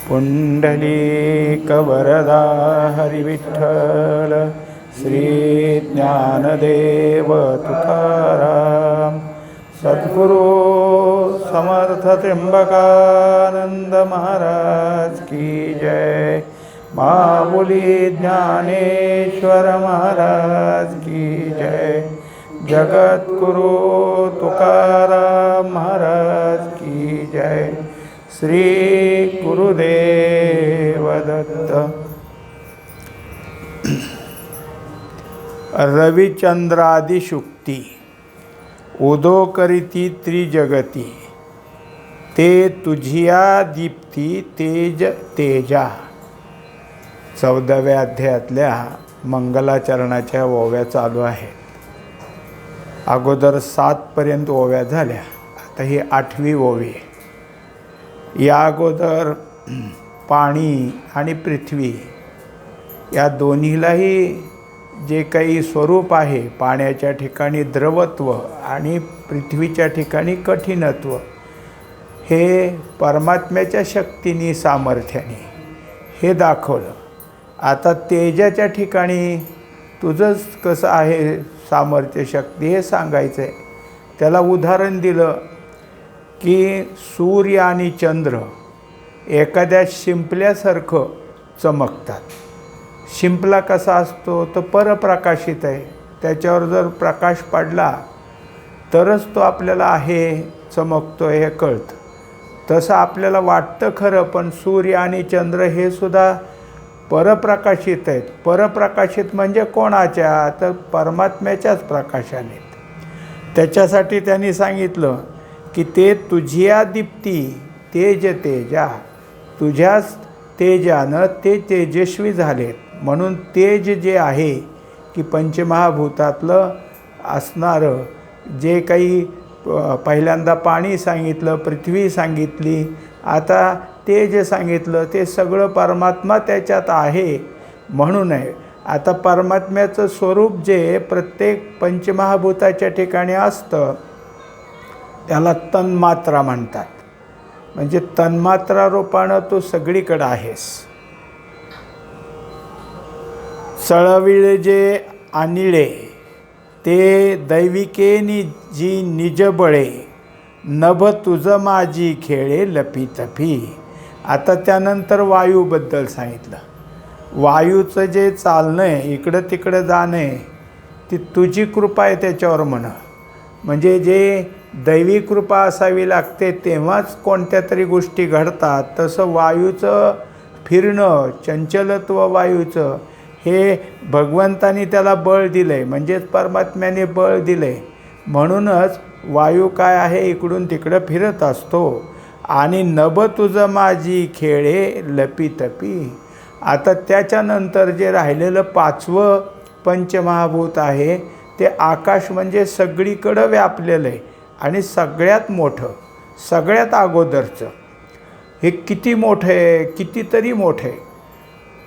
पुंडलीकवरदा हरिविठ्ठल श्री ज्ञानदेव तुकाराम सद्गुरु समर्थ त्र्यंबकानंद महाराज की जय। माऊली ज्ञानेश्वर महाराज की जय। जगद्गुरु तुकाराम महाराज की जय। श्री गुरुदेव दत्त। रविचंद्रादिशुक्ती उदो करीती त्रिजगती ते तुझिया दीप्ती तेज तेजा। 14व्या अध्यायातल्या मंगलाचरणाच्या ओव्या चालू आहेत। अगोदर 7 पर्यंत ओव्या झाल्या, आता ही 8वी ओवी आहे। या अगोदर पाणी आणि पृथ्वी या दोन्हीलाही जे काही स्वरूप आहे, पाण्याच्या ठिकाणी द्रवत्व आणि पृथ्वीच्या ठिकाणी कठीणत्व, हे परमात्म्याच्या शक्तीने सामर्थ्याने हे दाखवलं। आता तेजाच्या ठिकाणी तुझंच कसं आहे सामर्थ्य शक्ती हे सांगायचं आहे। त्याला उदाहरण दिलं की सूर्य आणि चंद्र एखाद्या शिंपल्यासारखं चमकतात। शिंपला कसा असतो तो परप्रकाशित आहे, त्याच्यावर जर प्रकाश पडला तरच तो आपल्याला आहे चमकतो हे कळतं। तसं आपल्याला वाटतं खरं, पण सूर्य आणि चंद्र हे सुद्धा परप्रकाशित आहेत। परप्रकाशित म्हणजे कोणाच्या, तर परमात्म्याच्याच प्रकाशाने। त्याच्यासाठी त्यांनी सांगितलं की ते तुझिया दीप्ती तेज तेजा, तुझ्याच तेजानं ते तेजस्वी झालेत। म्हणून तेज जे आहे की पंचमहाभूतातलं असणारं जे काही पहिल्यांदा पाणी सांगितलं, पृथ्वी सांगितली, आता तेज सांगितलं, ते सगळं परमात्मा त्याच्यात आहे म्हणून आहे। आता परमात्म्याचं स्वरूप जे प्रत्येक पंचमहाभूताच्या ठिकाणी असतं त्याला तन्मात्रा म्हणतात। म्हणजे तन्मात्रा रूपानं तू सगळीकडं आहेस। चळविळ जे अनिळे ते दैविकेनी जी निजबळे, नभ तुझ माझी खेळे लपीतपी। आता त्यानंतर वायूबद्दल सांगितलं। वायूचं जे चालणं आहे, इकडं तिकडं जाणं आहे, ती तुझी कृपा आहे त्याच्यावर म्हणा। म्हणजे जे दैवी कृपा असावी लागते तेव्हाच कोणत्या तरी गोष्टी घडतात, तसं वायूचं फिरणं, चंचलत्व वायूचं हे भगवंतानी त्याला बळ दिलं आहे, म्हणजेच परमात्म्याने बळ दिलं आहे। म्हणूनच वायू काय आहे, इकडून तिकडं फिरत असतो। आणि नभ तुझं माझी खेळे लपीतपी। आता त्याच्यानंतर जे राहिलेलं 5वं पंचमहाभूत आहे ते आकाश, म्हणजे सगळीकडं व्यापलेलं आहे आणि सगळ्यात मोठं, सगळ्यात अगोदरचं। हे किती मोठं आहे, कितीतरी मोठं आहे।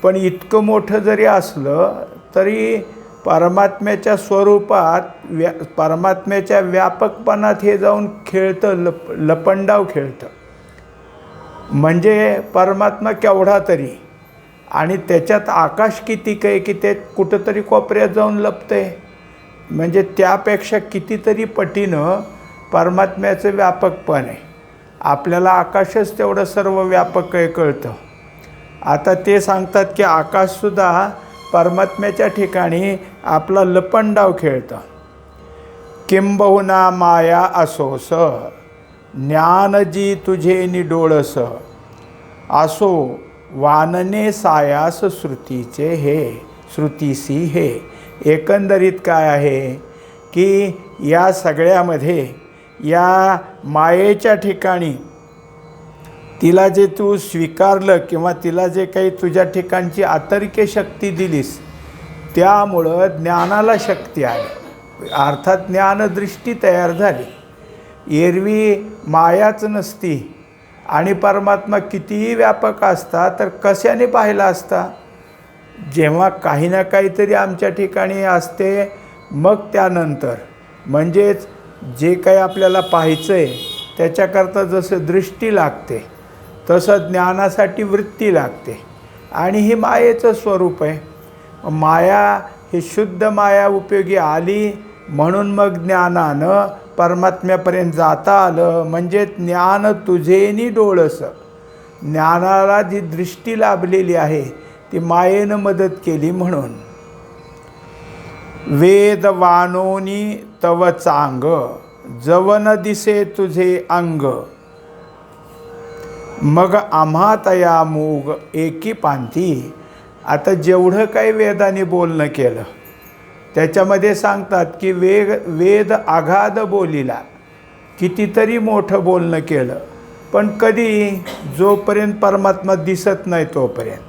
पण इतकं मोठं जरी असलं तरी परमात्म्याच्या स्वरूपात परमात्म्याच्या व्यापकपणात हे जाऊन खेळतं, लपंडाव खेळतं। म्हणजे परमात्मा केवढा तरी, आणि त्याच्यात आकाश किती काय की ते कुठंतरी कोपऱ्यात जाऊन लपतंय। म्हणजे त्यापेक्षा कितीतरी पटीनं परमात्म्याचं व्यापकपण आहे। आपल्याला आकाशच तेवढं सर्व व्यापक आहे कळतं। आता ते सांगतात की आकाशसुद्धा परमात्म्याच्या ठिकाणी आपला लपंडाव खेळतं। किंबहुना माया असोस ज्ञान जी तुझे निडोळस, असो वानने सायास श्रुतीचे हे श्रुतीसी हे। एकंदरीत काय आहे की या सगळ्यामध्ये या मायेच्या ठिकाणी तिला जे तू स्वीकारलं किंवा तिला जे काही तुझ्या ठिकाणची आतर्क्य शक्ती दिलीस त्यामुळं ज्ञानाला शक्ती आली, अर्थात ज्ञानदृष्टी तयार झाली। एरवी मायाच नसती आणि परमात्मा कितीही व्यापक असता तर कशाने पाहिला असता। जेव्हा काही ना काहीतरी आमच्या ठिकाणी असते मग त्यानंतर, म्हणजेच जे काही आपल्याला पाहायचं आहे त्याच्याकरता जसं दृष्टी लागते तसं ज्ञानासाठी वृत्ती लागते आणि ही मायेचं स्वरूप आहे. माया ही शुद्ध माया उपयोगी आली म्हणून मग ज्ञानानं परमात्म्यापर्यंत जाता आलं. म्हणजे ज्ञान तुझेनी डोळस. ज्ञानाला जी दृष्टी लाभलेली आहे ती मायेनं मदत केली म्हणून. वेद वानोनी तव चांग, जवन दिसे तुझे अंग. मग आम्हा तया मूग एकी पांती. आता जेवढं काही वेदाने बोलणं केलं त्याच्यामध्ये सांगतात की वेद आघाद बोलिला. कितीतरी मोठं बोलणं केलं पण कधी जोपर्यंत परमात्मा दिसत नाही तोपर्यंत.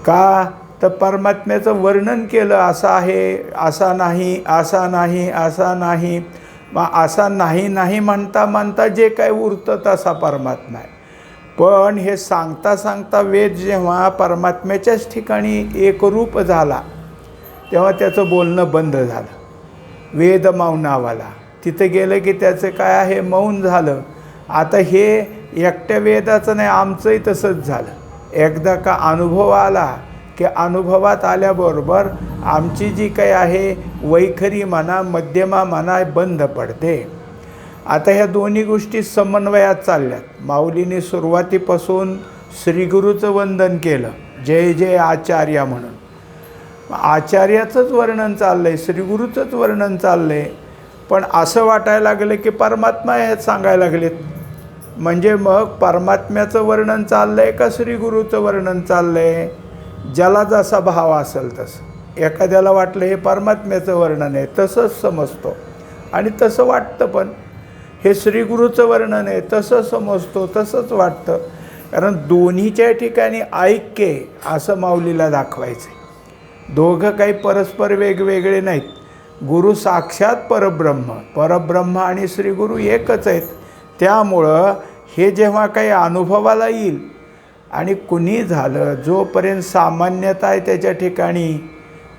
का तर परमात्म्याचं वर्णन केलं, असा आहे, असा नाही, असा नाही, असा नाही. मग असा नाही नाही म्हणता म्हणता जे काही उरतं तसा परमात्मा आहे. पण हे सांगता सांगता वेद जेव्हा परमात्म्याच्याच ठिकाणी एकरूप झाला तेव्हा त्याचं बोलणं बंद झालं. वेद मौनावाला. तिथं गेलं की त्याचं काय आहे, मौन झालं. आता हे एकट्या वेदाचं नाही, आमचंही तसंच झालं. एकदा का अनुभव आला की अनुभवात आल्याबरोबर आमची जी काही आहे वैखरी म्हणा, मध्यमा म्हणा, बंद पडते. आता ह्या दोन्ही गोष्टी समन्वयात चालल्यात. माऊलीने सुरुवातीपासून श्रीगुरूचं वंदन केलं, जय जय आचार्य म्हणून. आचार्याचंच वर्णन चाललं आहे, श्रीगुरूचंच वर्णन चाललं आहे. पण असं वाटायला लागलं की परमात्मा हे सांगायला लागलेत. म्हणजे मग परमात्म्याचं वर्णन चाललं आहे का श्रीगुरूचं वर्णन चाललं आहे? ज्याला जसा भाव असेल तसं. एखाद्याला वाटलं हे परमात्म्याचं वर्णन आहे तसंच समजतो आणि तसं वाटतं. पण हे श्रीगुरूचं वर्णन आहे तसं समजतो, तसंच वाटतं. कारण दोन्हीच्या ठिकाणी ऐक्य असं माऊलीला दाखवायचं आहे. दोघं काही परस्पर वेगवेगळे नाहीत. गुरु साक्षात परब्रह्म. परब्रह्म आणि श्रीगुरू एकच आहेत. त्यामुळं हे जेव्हा काही अनुभवाला येईल आणि कुणी झालं, जोपर्यंत सामान्यता आहे त्याच्या ठिकाणी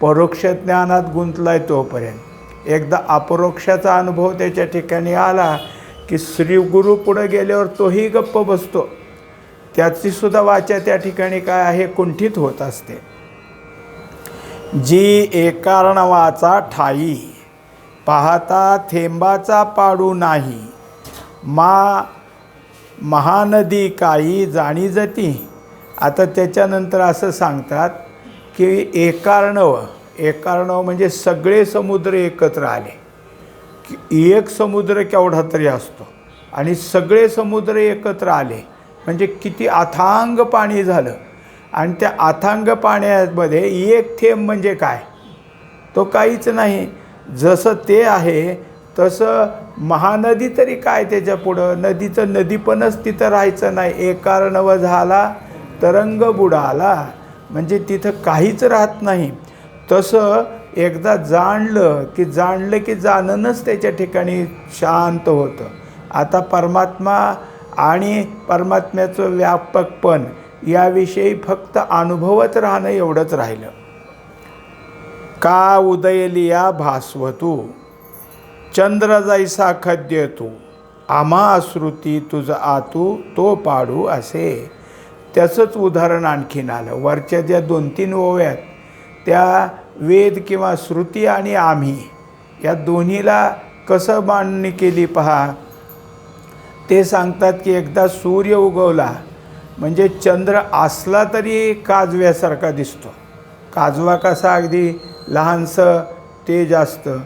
परोक्ष ज्ञानात गुंतला आहे तोपर्यंत. एकदा अपरोक्षाचा अनुभव त्याच्या ठिकाणी आला की श्रीगुरू पुढे गेल्यावर तोही गप्प बसतो. त्याचीसुद्धा वाचा त्या ठिकाणी काय आहे, कुंठित होत असते. जी एकार्णवाचा ठाई, पाहता थेंबाचा पाडू नाही. महानदी काही जाणी जती. आता त्याच्यानंतर असं सांगतात की एकार्णव म्हणजे सगळे समुद्र एकत्र आले. एक समुद्र केवढा तरी असतो आणि सगळे समुद्र एकत्र आले म्हणजे किती अथांग पाणी झालं. आणि त्या अथांग पाण्यामध्ये एक थेंब म्हणजे काय, तो काहीच नाही. जसं ते आहे तसं महानदी तरी काय त्याच्यापुढं. नदीचं नदीपणच तिथं राहायचं नाही. एकार्णव झाला तरंग बुडाला, म्हणजे तिथं काहीच राहत नाही. तसं एकदा जाणलं की जाणणंच त्याच्या ठिकाणी शांत होतं. आता परमात्मा आणि परमात्म्याचं व्यापकपण याविषयी फक्त अनुभवत राहणं एवढंच राहिलं. का उदयलिया भास्वतू, चंद्र जैसा खद्य तू. आम्हा श्रुती तुझ आतू तो पाडू असे. त्याचंच उदाहरण आणखीन आलं. वरच्या ज्या 2-3 ओव्यात त्या वेद किंवा श्रुती आणि आम्ही या दोन्हीला कसं मांडणी केली पहा. ते सांगतात की एकदा सूर्य उगवला म्हणजे चंद्र असला तरी काजव्यासारखा दिसतो. काजवा कसा अगदी लहानसं तेज असतं,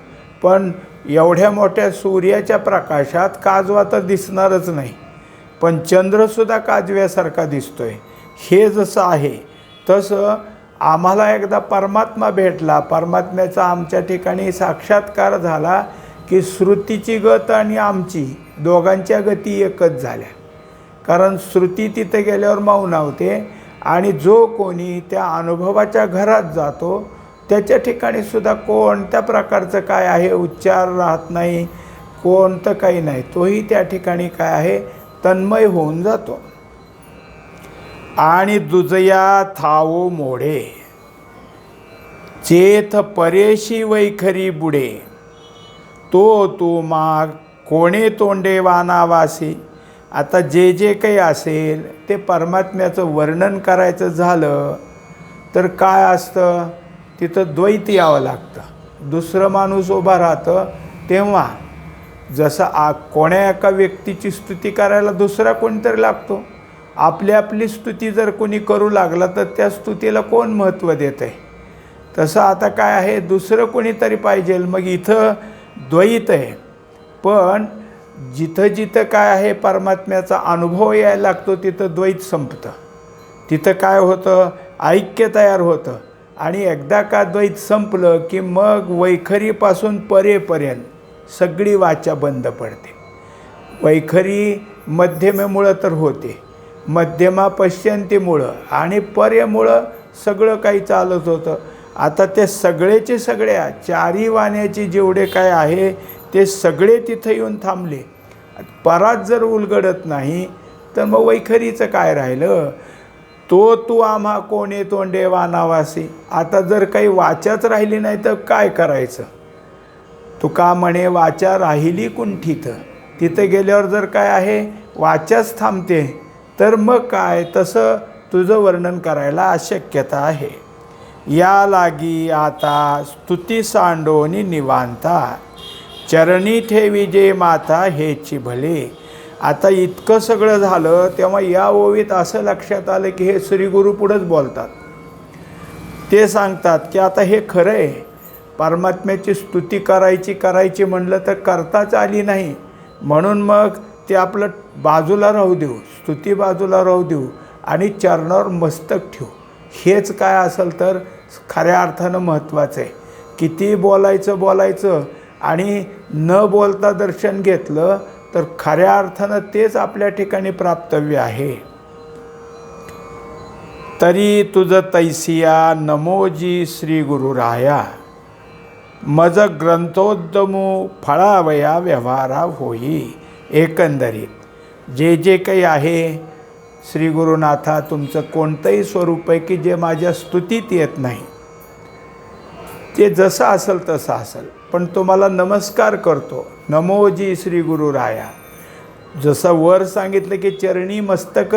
पण एवढ्या मोठ्या सूर्याच्या प्रकाशात काजवा तर दिसणारच नाही. पण चंद्रसुद्धा काजव्यासारखा दिसतो आहे. हे जसं आहे तसं आम्हाला एकदा परमात्मा भेटला. परमात्म्याचा आमच्या ठिकाणी साक्षात्कार झाला की श्रुतीची गत आणि आमची दोघांच्या गती एकच झाल्या. कारण श्रुती तिथे गेल्यावर मौनावते आणि जो कोणी त्या अनुभवाच्या घरात जातो त्याच्या ठिकाणीसुद्धा कोणत्या प्रकारचं काय आहे उच्चार राहत नाही, कोणतं काही नाही. तोही त्या ठिकाणी काय आहे तन्मय होऊन जातो. आणि दुजया थावो मोडे, चेथ परेशी वैखरी बुडे. तो तू माग कोणे तोंडे वानावासी. आता जे जे काही असेल ते परमात्म्याचं वर्णन करायचं झालं तर काय असतं, तिथं द्वैत यावं लागतं. दुसरं माणूस उभा राहतं तेव्हा जसं कोण्या एका व्यक्तीची स्तुती करायला दुसरा कोणीतरी लागतो. आपली आपली स्तुती जर कोणी करू लागला तर त्या स्तुतीला कोण महत्त्व देत आहे. तसं आता काय आहे, दुसरं कोणीतरी पाहिजे. मग इथं द्वैत आहे, पण जिथं जिथं काय आहे परमात्म्याचा अनुभव यायला लागतो तिथं द्वैत संपतं. तिथं काय होतं, ऐक्य तयार होतं. आणि एकदा का द्वैत संपलं की मग वैखरीपासून परेपर्यंत सगळी वाचा बंद पडते. वैखरी मध्यमेमुळं तर होते, मध्यमा पश्यंतीमुळं आणि परेमुळं सगळं काही चालत होतं. आता ते सगळेचे सगळ्या चारी वाण्याचे जेवढे काय आहे ते सगळे तिथं येऊन थांबले. परात जर उलगडत नाही तर मग वैखरीचं काय राहिलं. तो तू आम्हा कोणे तोंडे वानावासी. आता जर काही वाचाच राहिली नाही तर काय करायचं. तुका म्हणे वाचा राहिली कुंठित. तिथं गेल्यावर जर काय आहे वाचाच थांबते तर मग काय, तसं तुझं वर्णन करायला अशक्यता आहे. या लागी आता स्तुती सांडोनी निवांता, चरणी ठेवी जे माता हेची भले. आता इतकं सगळं झालं तेव्हा या ओवीत असं लक्षात आलं की हे श्रीगुरु पुढंच बोलतात. ते सांगतात की आता हे खरं आहे, परमात्म्याची स्तुती करायची म्हणलं तर करताच आली नाही, म्हणून मग ते आपलं बाजूला राहू देऊ, स्तुती बाजूला राहू देऊ आणि चरणावर मस्तक ठेवू. हेच काय असेल तर खऱ्या अर्थानं महत्त्वाचं आहे. किती बोलायचं आणि न बोलता दर्शन घेतलं तर खऱ्या अर्थानं तेच आपल्या ठिकाणी प्राप्तव्य आहे. तरी तुझ तैसिया नमोजी श्री गुरुराया, मज ग्रंथोद्यमू फळावया व्यवहारा होई. एकंदरीत जे जे काही आहे श्री गुरुनाथा, तुमचं कोणतंही स्वरूप आहे की जे माझ्या स्तुतीत येत नाही, ते जसं असेल तसं असेल, पण तुम्हाला नमस्कार करतो. नमोजी श्री गुरुराया. जसं वर सांगितलं की चरणी मस्तक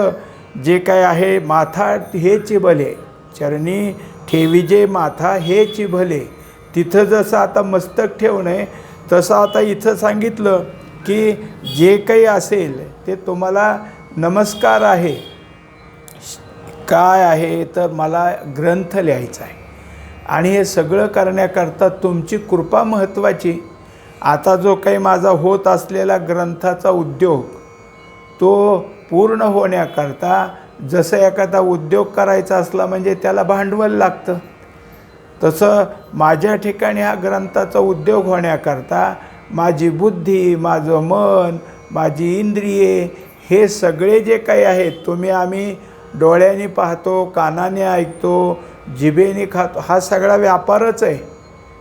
जे काय आहे माथा हेची भले, चरणी ठेविजे माथा हेची भले. तिथं जसं आता मस्तक ठेवू नये तसं आता इथं सांगितलं की जे काही असेल ते तुम्हाला नमस्कार आहे. काय आहे तर मला ग्रंथ लिहायचा आहे आणि हे सगळं करण्याकरता तुमची कृपा महत्त्वाची. आता जो काही माझा होत असलेला ग्रंथाचा उद्योग तो पूर्ण होण्याकरता, जसं एखादा उद्योग करायचा असला म्हणजे त्याला भांडवल लागतं, तसं माझ्या ठिकाणी हा ग्रंथाचा उद्योग होण्याकरता माझी बुद्धी, माझं मन, माझी इंद्रिये, हे सगळे जे काही आहेत, आम्ही डोळ्यांनी पाहतो, कानाने ऐकतो, जिभेने खातो, हा सगळा व्यापारच आहे.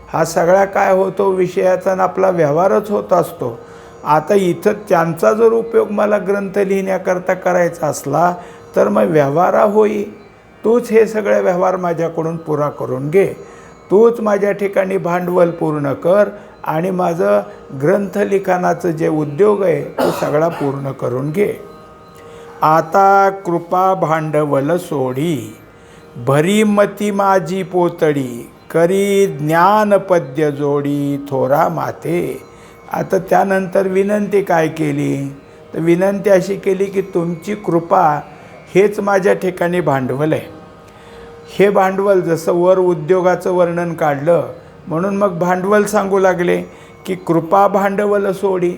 हा सगळा काय होतो विषयाचा आणि आपला व्यवहारच होत असतो. आता इथं त्यांचा जर उपयोग मला ग्रंथ लिहिण्याकरता करायचा असला तर मग व्यवहारा होई. तूच हे सगळे व्यवहार माझ्याकडून पुरा करून घे. तूच माझ्या ठिकाणी भांडवल पूर्ण कर आणि माझं ग्रंथलिखाणाचं जे उद्योग आहे तो सगळा पूर्ण करून घे. आता कृपा भांडवल सोडी, भरी मती माझी पोतडी, करी ज्ञानपद्य जोडी थोरा माते. आता त्यानंतर विनंती काय केली तर विनंती अशी केली की तुमची कृपा हेच माझ्या ठिकाणी भांडवल आहे. हे भांडवल जसं वर उद्योगाचं वर्णन काढलं म्हणून मग भांडवल सांगू लागले की कृपा भांडवल सोडी.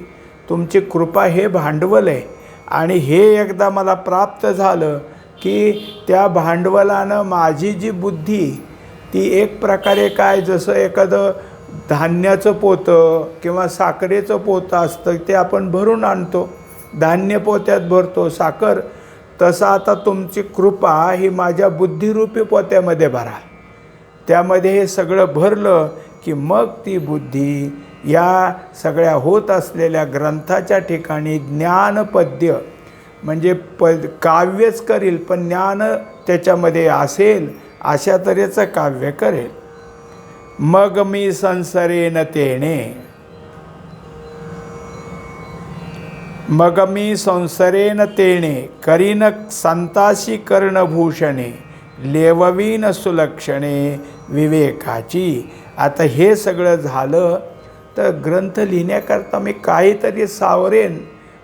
तुमची कृपा हे भांडवल आहे आणि हे एकदा मला प्राप्त झालं की त्या भांडवलानं माझी जी बुद्धी ती एक प्रकारे काय, जसं एखादं धान्याचं पोतं किंवा साखरेचं पोतं असतं ते आपण भरून आणतो, धान्य पोत्यात भरतो साखर, तसं आता तुमची कृपा ही माझ्या बुद्धिरूपी पोत्यामध्ये भरा. त्यामध्ये हे सगळं भरलं की मग ती बुद्धी या सगळ्या होत असलेल्या ग्रंथाच्या ठिकाणी ज्ञानपद्य म्हणजे काव्यच करील, पण ज्ञान त्याच्यामध्ये असेल अशा तऱ्हेचं काव्य करेल. मग मी संसरेन तेणे, मग मी संसरेन तेणे करीन संताशी कर्णभूषणे लेववीन सुलक्षणे विवेकाची. आता हे सगळं झालं तर ग्रंथ लिहिण्याकरता मी काहीतरी सावरेन.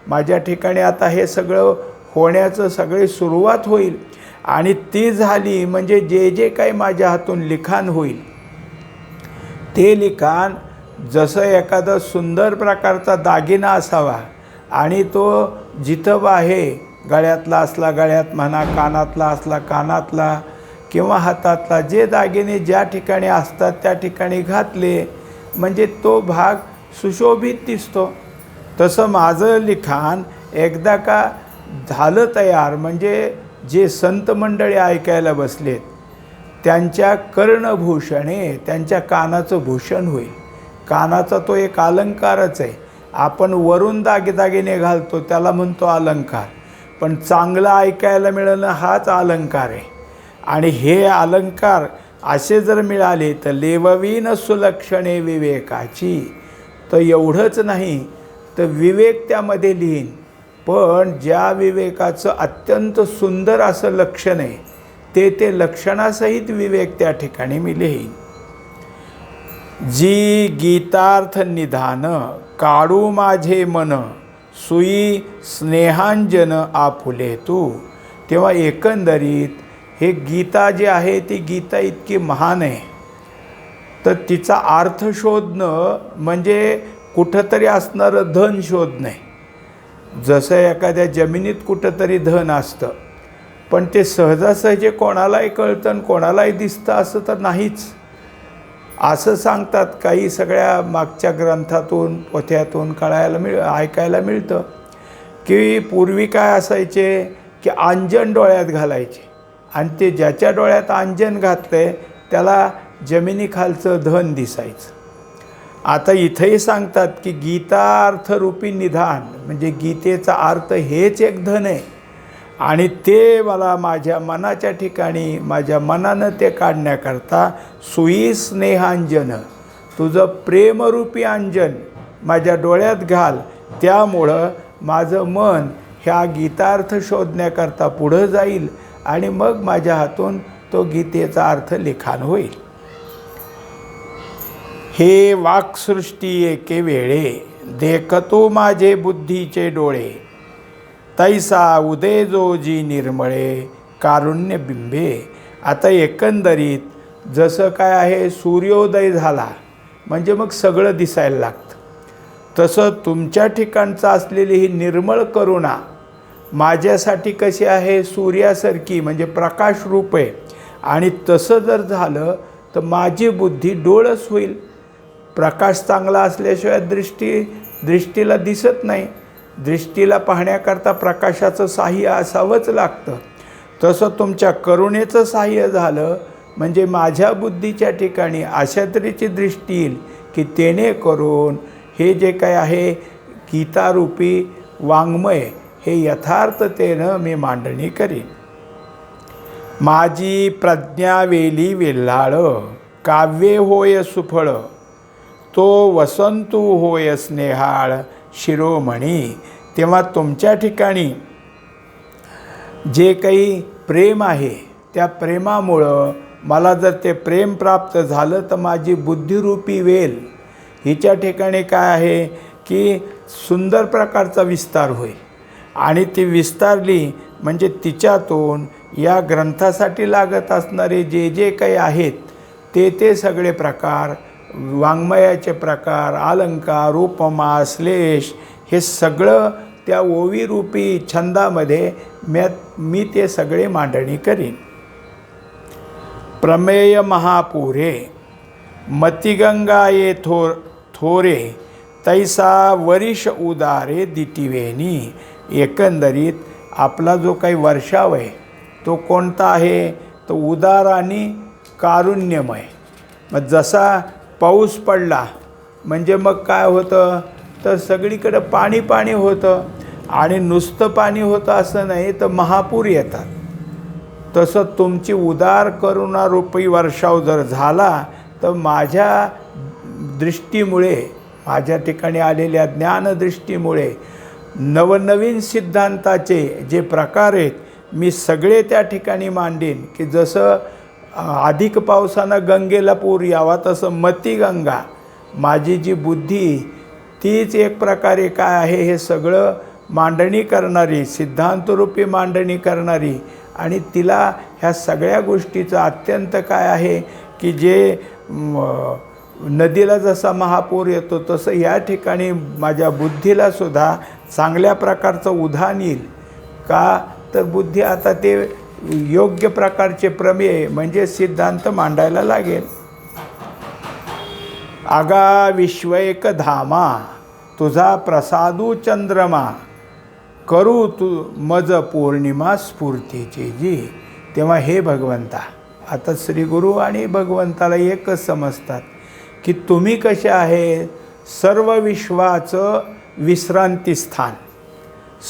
माझ्या ठिकाणी आता हे सगळं होण्याचं सगळी सुरुवात होईल आणि ती झाली म्हणजे जे जे काही माझ्या हातून लिखाण होईल ते लिखाण जसं एखादा सुंदर प्रकारचा दागिना असावा आणि तो जिथं आहे गळ्यातला असला गळ्यात म्हणा, कानातला असला कानातला किंवा हातातला, जे दागिने ज्या ठिकाणी असतात त्या ठिकाणी घातले म्हणजे तो भाग सुशोभित दिसतो. तसं माझं लिखाण एकदा का झालं तयार म्हणजे जे संत मंडळी ऐकायला बसलेत त्यांच्या कर्णभूषणे, त्यांच्या कानाचं भूषण होईल. कानाचा तो एक अलंकारच आहे. आपण वरून दागिने घालतो त्याला म्हणतो अलंकार, पण चांगलं ऐकायला मिळणं हाच अलंकार आहे. आणि हे अलंकार असे जर मिळाले तर लेववीन सुलक्षणे विवेकाची. तर एवढंच नाही तर विवेक त्यामध्ये लिहीन, पण ज्या विवेकाचं अत्यंत सुंदर असं लक्षण आहे ते लक्षणासहित विवेक त्या ठिकाणी मी लिहीन. जी गीतार्थ निधान काढू माझे मन सुई स्नेहांजन आपुले तू. तेव्हा एकंदरीत हे गीता जी आहे ती गीता इतकी महान आहे तर तिचा अर्थ शोधणं म्हणजे कुठंतरी असणारं धन शोधणं आहे. जसं एखाद्या जमिनीत कुठंतरी धन असतं पण ते सहजासहजी कोणालाही कळतं आणि कोणालाही दिसतं असं तर नाहीच. असं सांगतात काही सगळ्या मागच्या ग्रंथातून पोथ्यातून ऐकायला मिळतं की पूर्वी काय असायचे की अंजन डोळ्यात घालायचे आणि ते ज्याच्या डोळ्यात अंजन घातले त्याला जमिनीखालचं धन दिसायचं. आता इथंही सांगतात की गीतार्थरूपी निधान म्हणजे गीतेचा अर्थ हेच एक धन आहे आणि ते मला माझ्या मनाच्या ठिकाणी माझ्या मनानं ते काढण्याकरता सुई स्नेहांजन, तुझं प्रेमरूपी अंजन माझ्या डोळ्यात घाल. त्यामुळं माझं मन ह्या गीतार्थ शोधण्याकरता पुढं जाईल आणि मग माझ्या हातून तो गीतेचा अर्थ लिखाण होईल. हे वाक्सृष्टी एके वेळे देखतो माझे बुद्धीचे डोळे तैसा उदय जो जी निर्मळे कारुण्य बिंबे. आता एकंदरीत जसं काय आहे सूर्योदय झाला म्हणजे मग सगळं दिसायला लागतं, तसं तुमच्या ठिकाणचं असलेली ही निर्मळ करुणा माझ्यासाठी कशी आहे सूर्यासारखी म्हणजे प्रकाश रूप आहे. आणि तसं जर झालं तर माझी बुद्धी डोळस होईल. प्रकाश चांगला असल्याशिवाय दृष्टीला दिसत नाही. दृष्टीला पाहण्याकरता प्रकाशाचं साह्य असावंच लागतं. तसं तुमच्या करुणेचं साह्य झालं म्हणजे माझ्या बुद्धीच्या ठिकाणी अशा तऱ्हेची दृष्टी येईल की तेने करून हे जे काय आहे गीतारूपी वाङ्मय हे यथार्थतेनं मी मांडणी करीन. माझी प्रज्ञा वेली वेल्हाळ काव्ये होय सुफळ तो वसंतू होय स्नेहाळ शिरोमणी. तेव्हा तुमच्या ठिकाणी जे काही प्रेम आहे त्या प्रेमामुळं मला जर ते प्रेम प्राप्त झालं तर माझी बुद्धिरूपी वेल हिच्या ठिकाणी काय आहे की सुंदर प्रकारचा विस्तार होईल आणि ती विस्तारली म्हणजे तिच्यातून या ग्रंथासाठी लागत असणारे जे जे काही आहेत ते सगळे प्रकार वाङ्मयाचे प्रकार अलंकार उपमा श्लेष हे सगळं त्या ओवीरूपी छंदामध्ये मी ते सगळे मांडणी करीन. प्रमेय महापुरे मतिगंगा ये थोरे तैसा वरिष उदारे दिटिवेनी. एकंदरीत आपला जो काही वर्षाव आहे तो कोणता आहे तो उदार आणि कारुण्यमय. मग जसा पाऊस पडला म्हणजे मग काय होतं तर सगळीकडे पाणी होतं आणि नुसतं पाणी होतं असं नाही तर महापूर येतात. तसं तुमची उदार करुणारूपी वर्षाव जर झाला तर माझ्या दृष्टीमुळे माझ्या ठिकाणी आलेल्या ज्ञानदृष्टीमुळे नवनवीन सिद्धांताचे जे प्रकार आहेत मी सगळे त्या ठिकाणी मांडेन, की जसं अधिक पावसानं गंगेला पूर यावा तसं मती गंगा माझी जी बुद्धी तीच एक प्रकारे काय आहे हे सगळं मांडणी करणारी, सिद्धांतरूपी मांडणी करणारी, आणि तिला ह्या सगळ्या गोष्टीचं अत्यंत काय आहे की जे नदीला जसा महापूर येतो तसं या ठिकाणी माझ्या बुद्धीला सुद्धा चांगल्या प्रकारचं उधाण येईल. का तर बुद्धी आता ते योग्य प्रकारचे प्रमेय म्हणजे सिद्धांत मांडायला लागेल. आगा विश्वैक धामा तुझा प्रसादू चंद्रमा करू तू मज पौर्णिमा स्फूर्तीची जी. तेव्हा हे भगवंता, आता श्रीगुरु आणि भगवंताला एकच समजतात की तुम्ही कसे आहे सर्व विश्वाचं विश्रांतीस्थान,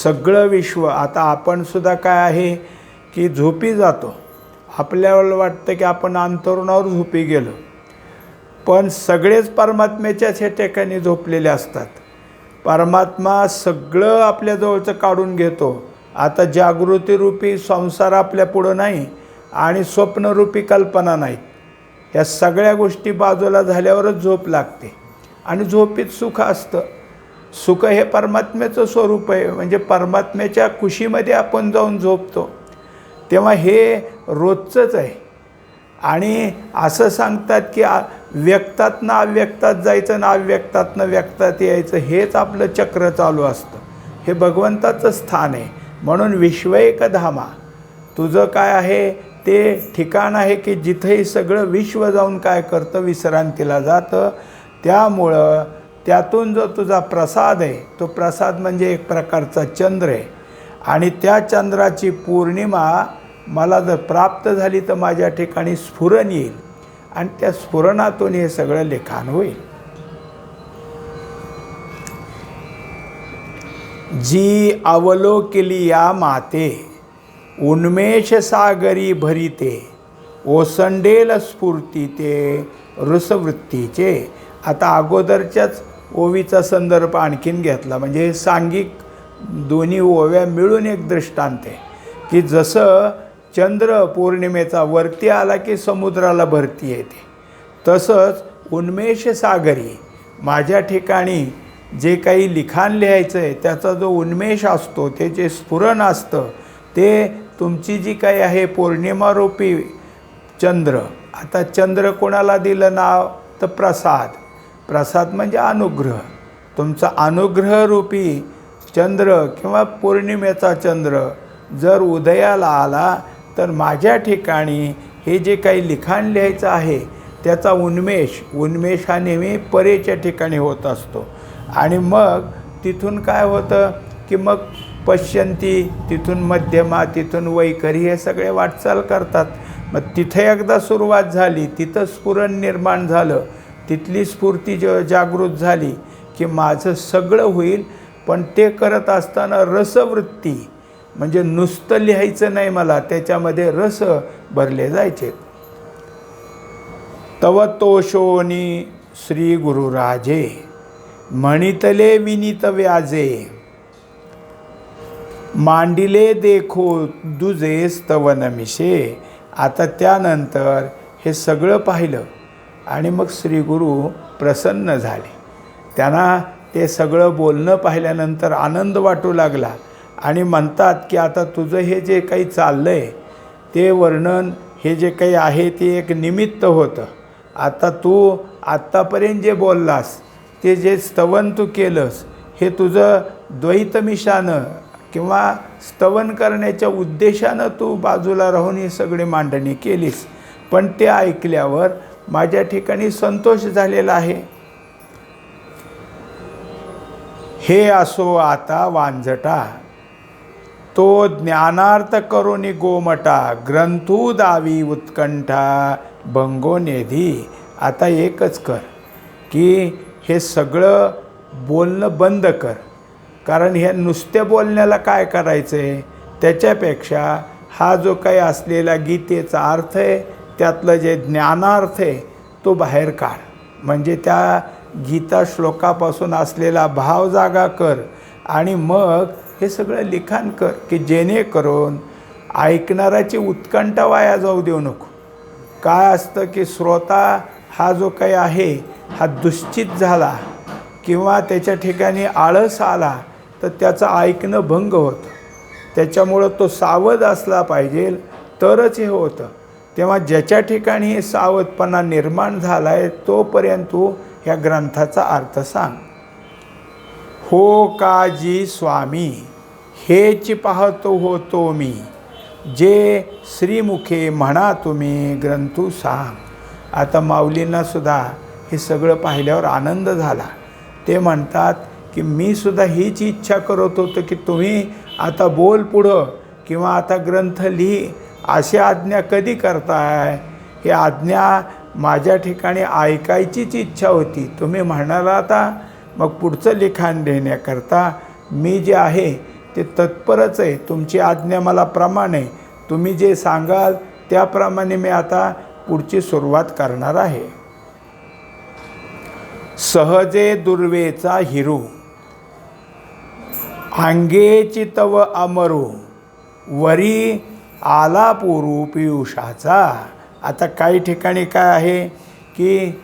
सगळं विश्व. आता आपण सुद्धा काय आहे की झोपी जातो, आपल्याला वाटतं की आपण अंतरुणावर झोपी गेलो, पण सगळेच परमात्म्याच्याच हे ठिकाणी झोपलेले असतात. परमात्मा सगळं आपल्याजवळचं काढून घेतो. आता जागृतीरूपी संसार आपल्या पुढं नाही आणि स्वप्नरूपी कल्पना नाहीत. या सगळ्या गोष्टी बाजूला झाल्यावरच झोप लागते आणि झोपीत सुख असतं. सुख हे परमात्म्याचं स्वरूप आहे, म्हणजे परमात्म्याच्या खुशीमध्ये आपण जाऊन झोपतो. तेव्हा हे रोजचंच आहे. आणि असं सांगतात की व्यक्तातनं अव्यक्तात जायचं ना अव्यक्तातनं व्यक्तात यायचं, हेच आपलं चक्र चालू असतं. हे भगवंताचं स्थान आहे. म्हणून विश्वैक धामा तुझं काय आहे ते ठिकाण आहे की जिथंही सगळं विश्व जाऊन काय करतं विश्रांतीला जातं. त्यामुळं त्यातून जो तुझा प्रसाद आहे तो प्रसाद म्हणजे एक प्रकारचा चंद्र आहे, आणि त्या चंद्राची पौर्णिमा मला जर प्राप्त झाली तर माझ्या ठिकाणी स्फुरण येईल आणि त्या स्फुरणातून हे सगळं लिखाण होईल. जी अवलोकिली या माते उन्मेष सागरी भरिते ओसंडेल स्फूर्ती ते रसवृत्तीचे. आता अगोदरच्याच ओवीचा संदर्भ आणखीन घेतला, म्हणजे सांघिक दोन्ही ओव्या मिळून एक दृष्टांत आहे की जसं चंद्र पौर्णिमेचा वरती आला की समुद्राला भरती येते, तसंच उन्मेष सागरी माझ्या ठिकाणी जे काही लिखाण लिहायचं आहे त्याचा जो उन्मेष असतो, ते जे स्फुरण असतं, ते तुमची जी काही आहे पौर्णिमारूपी चंद्र. आता चंद्र कोणाला दिलं नाव तर प्रसाद. प्रसाद म्हणजे अनुग्रह. तुमचा अनुग्रहरूपी चंद्र किंवा पौर्णिमेचा चंद्र जर उदयाला आला तर माझ्या ठिकाणी हे जे काही लिखाण लिहायचं आहे त्याचा उन्मेष हा नेहमी परेच्या ठिकाणी होत असतो. आणि मग तिथून काय होतं की मग पश्यंती, तिथून मध्यमा, तिथून वैखरी हे सगळे वाटचाल करतात. मग तिथे एकदा सुरुवात झाली, तिथं स्फुरण निर्माण झालं, तिथली स्फूर्ती जागृत झाली की माझं सगळं होईल. पण ते करत असताना रसवृत्ती म्हणजे नुसतं लिहायचं नाही, मला त्याच्यामध्ये रस भरले जायचे. तव तोषोनी श्री गुरुराजे म्हणितले विनीत व्याजे मांडिले देखो दुजे स्तव नमिषे. आता त्यानंतर हे सगळं पाहिलं आणि मग श्री गुरु प्रसन्न झाले. त्यांना ते सगळं बोलणं पाहिल्यानंतर आनंद वाटू लागला आणि म्हणतात की आता तुझं हे जे काही चाललं आहे ते वर्णन, हे जे काही आहे ते एक निमित्त होतं. आता तू आत्तापर्यंत जे बोललास ते जे स्तवन तू केलंस हे तुझं द्वैतमिशानं किंवा स्तवन करण्याच्या उद्देशानं तू बाजूला राहून ही सगळी मांडणी केलीस. पण ते ऐकल्यावर माझ्या ठिकाणी संतोष झालेला आहे. हे असो आता वांझटा तो ज्ञानार्थ करोनी गोमटा ग्रंथू दावी उत्कंठा भंगोनेधी. आता एकच कर की हे सगळं बोलणं बंद कर, कारण हे नुसत्या बोलण्याला काय करायचं आहे, त्याच्यापेक्षा हा जो काही असलेला गीतेचा अर्थ आहे त्यातलं जे ज्ञानार्थ आहे तो बाहेर काढ. म्हणजे त्या गीता श्लोकापासून असलेला भाव जागा कर आणि मग हे सगळं लिखाण कर की जेणेकरून ऐकणाऱ्याची उत्कंठा वाया जाऊ देऊ नको. काय असतं की श्रोता हा जो काही आहे हा दुश्चित झाला किंवा त्याच्या ठिकाणी आळस आला तर त्याचं ऐकणं भंग होतं. त्याच्यामुळं तो सावध असला पाहिजे तरच हे होतं. तेव्हा ज्याच्या ठिकाणी हे सावधपणा निर्माण झाला आहे तोपर्यंत तू ह्या ग्रंथाचा अर्थ सांग. हो काजी स्वामी हेच पाहतो होतो मी, जे श्रीमुखे म्हणा तुम्ही ग्रंथू सांग. आता माऊलींना सुद्धा हे सगळं पाहिल्यावर आनंद झाला. ते म्हणतात की मी सुद्धा हीच इच्छा करत होतो की तुम्ही आता बोल पुढं किंवा आता ग्रंथ लिही, अशी आज्ञा कधी करताय. ही आज्ञा माझ्या ठिकाणी ऐकायचीच इच्छा होती. तुम्ही म्हणाला आता मग पुढचं लिखाण देण्याकरता मी जे आहे ते तत्परच आहे. तुमची आज्ञा मला प्रमाण आहे. तुम्ही जे सांगाल त्याप्रमाणे मी आता पुढची सुरुवात करणार आहे. सहजे दुर्वेचा हिरू अंगेची तव अमरू, वरी आला पुरू पियुषाचा. आता काही ठिकाणी काय आहे की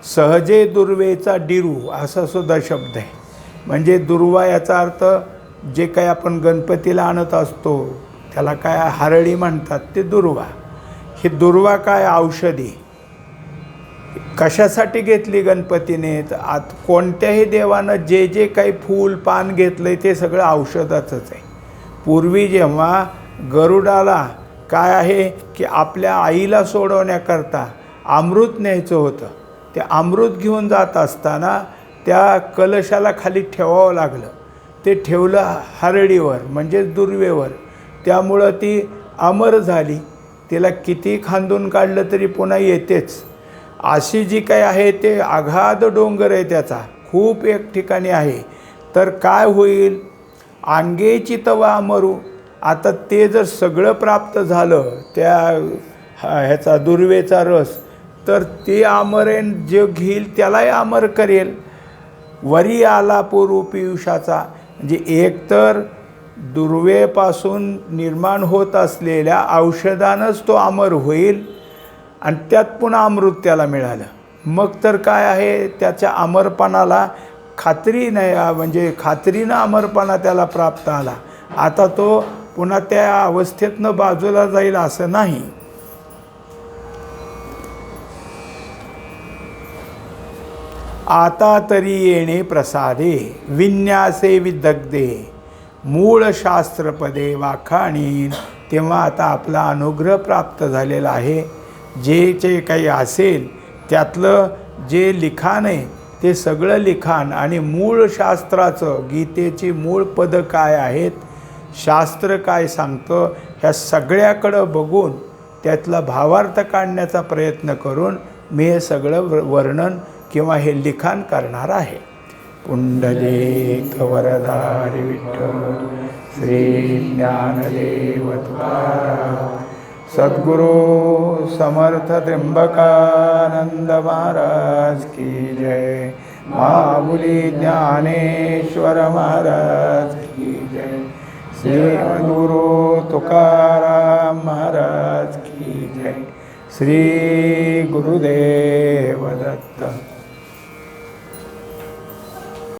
सहजे दुर्वेचा डिरू असा सुद्धा शब्द आहे. म्हणजे दुर्वा याचा अर्थ जे काही आपण गणपतीला आणत असतो त्याला काय हरळी म्हणतात ते दुर्वा. ही दुर्वा काय औषधी कशासाठी घेतली गणपतीने. आत कोणत्याही देवानं जे जे काही फूल पान घेतलं ते सगळं औषधाचंच आहे. पूर्वी जेव्हा गरुडाला काय आहे की आपल्या आईला सोडवण्याकरता अमृत न्यायचं होतं, ते अमृत घेऊन जात असताना त्या कलशाला खाली ठेवावं लागलं. ते ठेवलं हरडीवर म्हणजेच दुर्वेवर. त्यामुळं ती अमर झाली. तिला किती खांदून काढलं तरी पुन्हा येतेच. अशी जी काही आहे ते अगाध डोंगर आहे त्याचा, खूप एक ठिकाणी आहे. तर काय होईल, अंगेची तवा अमरू. आता ते जर सगळं प्राप्त झालं त्या ह्याचा दुर्वेचा रस, तर ते अमरेन जे घेईल त्यालाही अमर करेल. वरी आला पुरू पियुषाचा म्हणजे एकतर दुर्वेपासून निर्माण होत असलेल्या औषधानंच तो अमर होईल आणि त्यात पुन्हा अमृत त्याला मिळालं. मग तर काय आहे त्याच्या अमरपणाला खात्री नाही, म्हणजे खात्रीनं अमरपणा त्याला प्राप्त आला. आता तो पुन्हा त्या अवस्थेतनं बाजूला जाईल असं नाही. आता तरी येणे प्रसादे विन्यासे विदग्धे, मूळ शास्त्रपदे वाखाणी. तेव्हा आता आपला अनुग्रह प्राप्त झालेला आहे. जे काही असेल त्यातलं जे लिखाण आहे ते सगळं लिखाण आणि मूळ शास्त्राचं, गीतेची मूळ पदं काय आहेत, शास्त्र काय सांगतं, ह्या सगळ्याकडं बघून त्यातला भावार्थ काढण्याचा प्रयत्न करून मी हे सगळं वर्णन किंवा हे लिखाण करणार आहे. पुंडलिक वरदारी विठ्ठल श्री ज्ञानदेव तुकाराम, सद्गुरु समर्थ त्र्यंबकानंद महाराज की जय. माऊली ज्ञानेश्वर महाराज की जय. श्री गुरु तुकाराम महाराज की जय. श्री गुरुदेव दत्त.